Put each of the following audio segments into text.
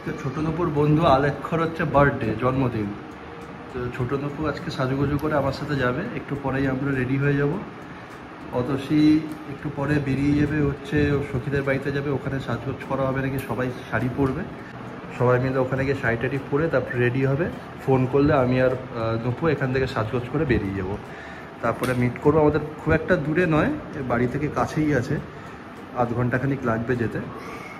তো ছোট নপুর বন্ধু আলেক্ষর হচ্ছে বার্থডে, জন্মদিন। তো ছোট নপু আজকে সাজুগুজু করে আমার সাথে যাবে, একটু পরেই আমরা রেডি হয়ে যাব। অতসী একটু পরে বেরিয়ে যাবে হচ্ছে সখীদের বাড়িতে যাবে, ওখানে সাজগোজ করা হবে নাকি, সবাই শাড়ি পরবে, সবাই মিলে ওখানে গিয়ে শাড়ি টাড়ি পরে তারপর রেডি হবে। ফোন করলে আমি আর নপু এখান থেকে সাজগোজ করে বেরিয়ে যাব, তারপরে মিট করবো। আমাদের খুব একটা দূরে নয়, বাড়ি থেকে কাছেই আছে, আধ ঘন্টাখানিক লাগবে যেতে।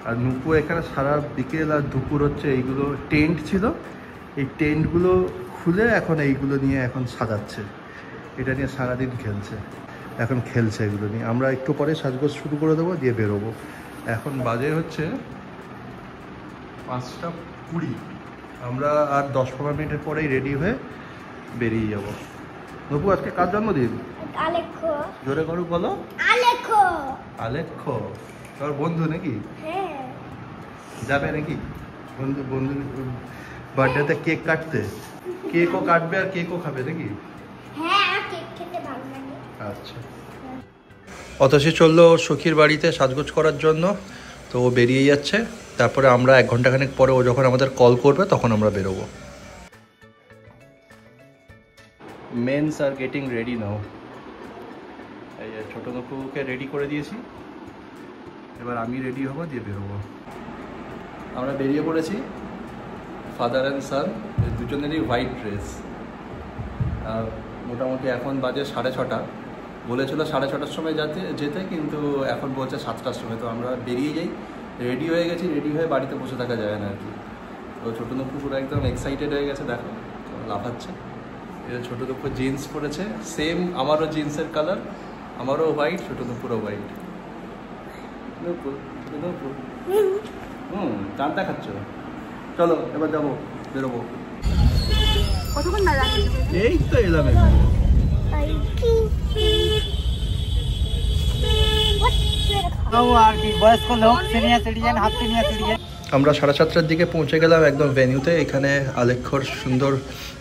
আর নুপু এখানে সারা বিকেল আর দুপুর হচ্ছে এইগুলো টেন্ট ছিল, এই টেন্টগুলো খুলে এখন এইগুলো নিয়ে এখন সাজাচ্ছে, এটা নিয়ে সারাদিন খেলছে এগুলো নিয়ে। আমরা একটু পরে সাজগোজ শুরু করে দেবো, দিয়ে বেরোবো। এখন বাজে হচ্ছে 5:20, আমরা আর 10-15 মিনিটের পরেই রেডি হয়ে বেরিয়ে যাব। নপু আজকে কার জন্মদিন? আলেখ্য। জোরে করো, বলো। আলেখ্য। আলেখ্য তোর বন্ধু নাকি? হ্যাঁ। যাবে নাকি বন্ধু বার্থডেতে কেক কাটতে? কেকও কাটবে আর কেকও খাবে নাকি? হ্যাঁ, কেক খেতে ভালো লাগে। আচ্ছা। অতসী চললো সখীর বাড়িতে সাজগোজ করার জন্য, তো ও বেরিয়ে যাচ্ছে। তারপরে আমরা 1 ঘন্টাখানেক পরে ও যখন আমাদের কল করবে তখন আমরা বেরোবো। মেন্স আর গেটিং রেডি নাও। এই যে ছোটো নকুকে রেডি করে দিয়েছি, এবার আমি রেডি হবো, দিয়ে বেরোবো। আমরা বেরিয়ে পড়েছি, ফাদার অ্যান্ড সান, দুজনেরই হোয়াইট ড্রেস। মোটামুটি এখন বাজে 6:30, বলেছিল 6:30টার সময় যেতে, কিন্তু এখন বলছে 7টার সময়। তো আমরা বেরিয়ে যাই, রেডি হয়ে গেছি, রেডি হয়ে বাড়িতে বসে থাকা যায় না আর কি। তো ছোটো নপু পুরো একদম এক্সাইটেড হয়ে গেছে, দেখো লাফাচ্ছে। এটা ছোটো নপু জিন্স পরেছে, সেম আমারও জিন্সের কালার, আমারও হোয়াইট, ছোটো নপুরও হোয়াইট। চাঁদ দেখাচ্ছ? চলো এবার যাবো, বেরোবো। কতক্ষণ লাগে? এই তো এলাম। আমরা 7:30টার দিকে পৌঁছে গেলাম একদম ভেন্যুতে। এখানে আলেখ্যর সুন্দর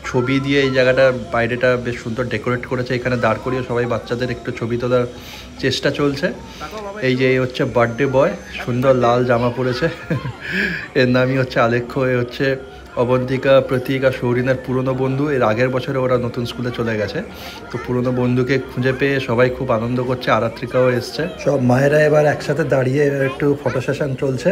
ছবি দিয়ে এই জায়গাটা বাইরেটা বেশ সুন্দর ডেকোরেট করেছে। এখানে দাঁড় করিয়ে সবাই বাচ্চাদের একটু ছবি তোলার চেষ্টা চলছে। এই যে এই হচ্ছে বার্থডে বয়, সুন্দর লাল জামা পরেছে, এর নামই হচ্ছে আলেখ্য। এ হচ্ছে অবন্তিকা, প্রতীক আর সৌরিনের পুরনো বন্ধু। এর আগের বছরে ওরা নতুন স্কুলে চলে গেছে, তো পুরনো বন্ধুকে খুঁজে পেয়ে সবাই খুব আনন্দ করছে। আরাত্রিকাও এসছে, সব মায়েরা এবার একসাথে দাঁড়িয়ে একটু ফটো সেশন চলছে।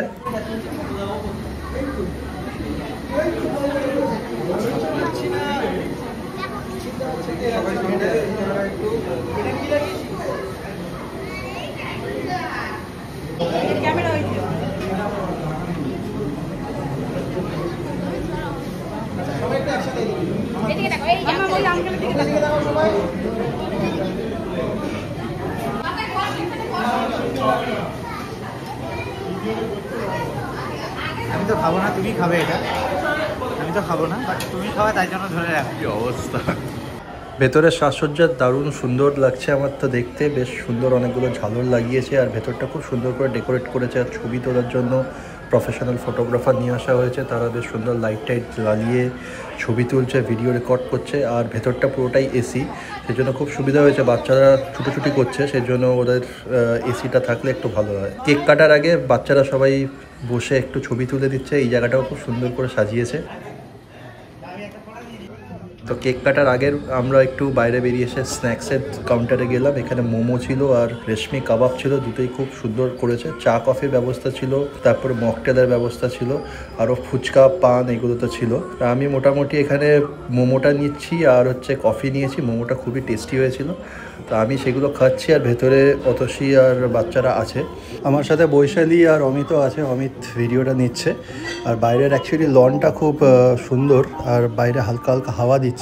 আমি তো খাবো না, তুমি খাবে এটা। আমি তো খাবো না, বাট তুমি খাওয়া, তাই জন্য ধরে রাখো। কি অবস্থা! ভেতরের সাজসজ্জা দারুণ সুন্দর লাগছে আমার তো দেখতে, বেশ সুন্দর অনেকগুলো ঝালর লাগিয়েছে, আর ভেতরটা খুব সুন্দর করে ডেকোরেট করেছে। আর ছবি তোলার জন্য প্রফেশনাল ফটোগ্রাফার নিয়ে আসা হয়েছে, তারা বেশ সুন্দর লাইট টাইট জ্বালিয়ে ছবি তুলছে, ভিডিও রেকর্ড করছে। আর ভেতরটা পুরোটাই এসি, সেজন্য খুব সুবিধা হয়েছে। বাচ্চারা ছুটোছুটি করছে, সেজন্য ওদের এসিটা থাকলে একটু ভালো হয়। কেক কাটার আগে বাচ্চারা সবাই বসে একটু ছবি তুলে দিচ্ছে, এই জায়গাটাও খুব সুন্দর করে সাজিয়েছে। তো কেক কাটার আগের আমরা একটু বাইরে বেরিয়ে এসে স্ন্যাক্সের কাউন্টারে গেলাম। এখানে মোমো ছিল আর রেশমি কাবাব ছিল, দুটোই খুব সুন্দর করেছে। চা কফির ব্যবস্থা ছিল, তারপরে মকটেলের ব্যবস্থা ছিল, আরও ফুচকা পান এগুলো তো ছিল। আমি মোটামুটি এখানে মোমোটা নিচ্ছি আর হচ্ছে কফি নিয়েছি। মোমোটা খুবই টেস্টি হয়েছিল, তো আমি সেগুলো খাচ্ছি। আর ভেতরে অতসী আর বাচ্চারা আছে, আমার সাথে বৈশালী আর অমিতও আছে। অমিত ভিডিওটা নিচ্ছে। আর বাইরের অ্যাকচুয়ালি লনটা খুব সুন্দর, আর বাইরে হালকা হালকা হাওয়া দিচ্ছে।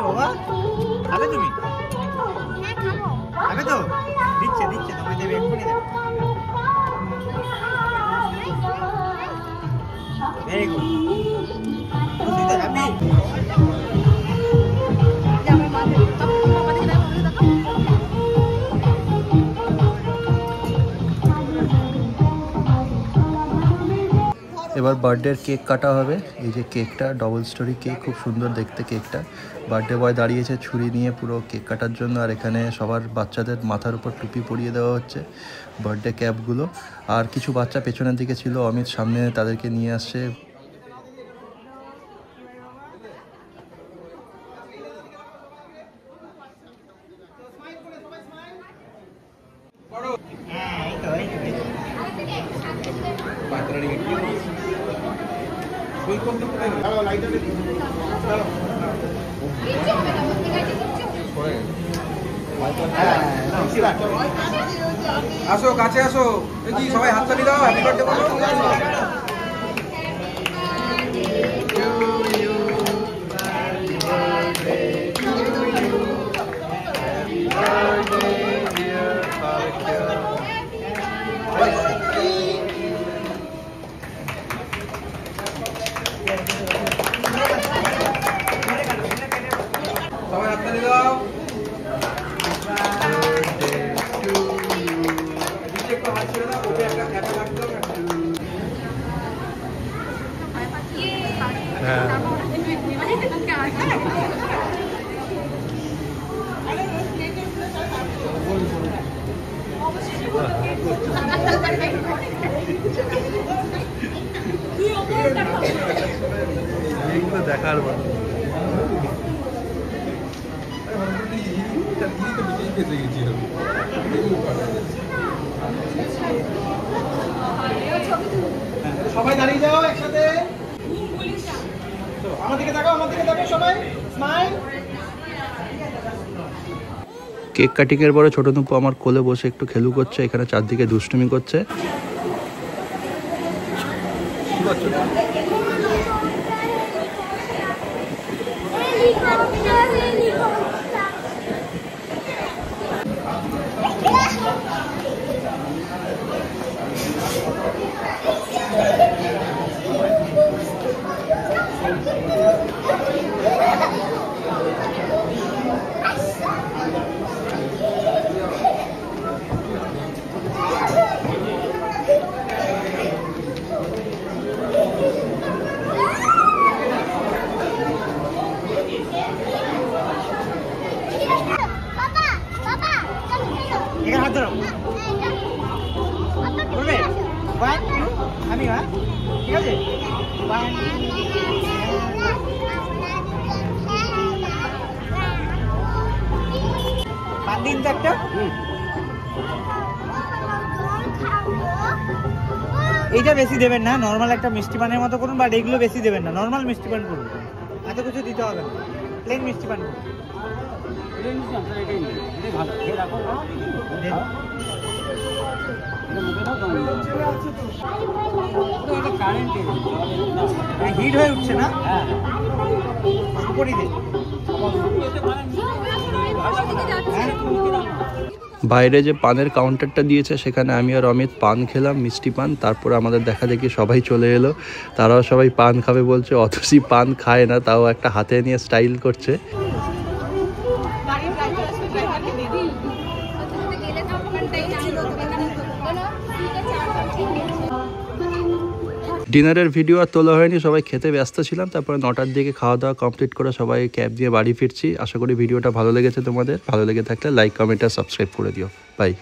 বাবা খাবে তুমি? খাবে তো? দিচ্ছে তোমায় দেবে, এক্ষুনি দেবে। Very good. হ্যাপি? এবার বার্থডের কেক কাটা হবে। এই যে কেকটা ডবল স্টোরি কেক, খুব সুন্দর দেখতে কেকটা। বার্থডে বয় দাঁড়িয়েছে ছুরি নিয়ে পুরো কেক কাটার জন্য। আর এখানে সবার বাচ্চাদের মাথার উপর টুপি পরিয়ে দেওয়া হচ্ছে, বার্থডে ক্যাপগুলো। আর কিছু বাচ্চা পেছনের দিকে ছিল, অমিত সামনে তাদেরকে নিয়ে আসছে। আসো কাছে আসো, দেখি সবাই হাততালি দাও, হ্যাপি বার্থডে বলো। সবাই হাততালি দাও। এইগুলো দেখার মতো। সবাই দাঁড়িয়ে যাও একসাথে, আমার দিকে তাকাও, আমার দিকে তাকাও সবাই, স্মাইল। কেক কাটিংয়ের পরে ছোট নুপু আমার কোলে বসে একটু খেলু করছে, এখানে চারদিকে দুষ্টুমি করছে। এখানে হাত ধরো, বলবে 1 2 আমি, হ্যাঁ ঠিক আছে 1 5 দিন একটা। এইটা বেশি দেবেন না, নর্মাল একটা মিষ্টি পানের মতো করুন, বাট এগুলো বেশি দেবেন না, নর্মাল মিষ্টি পান করুন, এত কিছু দিতে হবে না, প্লেন মিষ্টি পান করুন। হিট হয়ে উঠছে না, উপরই দে। বাইরে যে পানের কাউন্টারটা দিয়েছে সেখানে আমি আর অমিত পান খেলাম, মিষ্টি পান। তারপর আমাদের দেখা দেখি সবাই চলে এলো, তারাও সবাই পান খাবে বলছে। অথসি পান খায় না, তাও একটা হাতে নিয়ে স্টাইল করছে। ডিনারের ভিডিও আর তোলা হয়নি, সবাই খেতে ব্যস্ত ছিলাম। তারপরে 9টার দিকে খাওয়া দাওয়া কমপ্লিট করে সবাই ক্যাব দিয়ে বাড়ি ফিরছি। আশা করি ভিডিওটা ভালো লেগেছে তোমাদের। ভালো লেগে থাকলে লাইক, কমেন্ট আর সাবস্ক্রাইব করে দিও। বাই।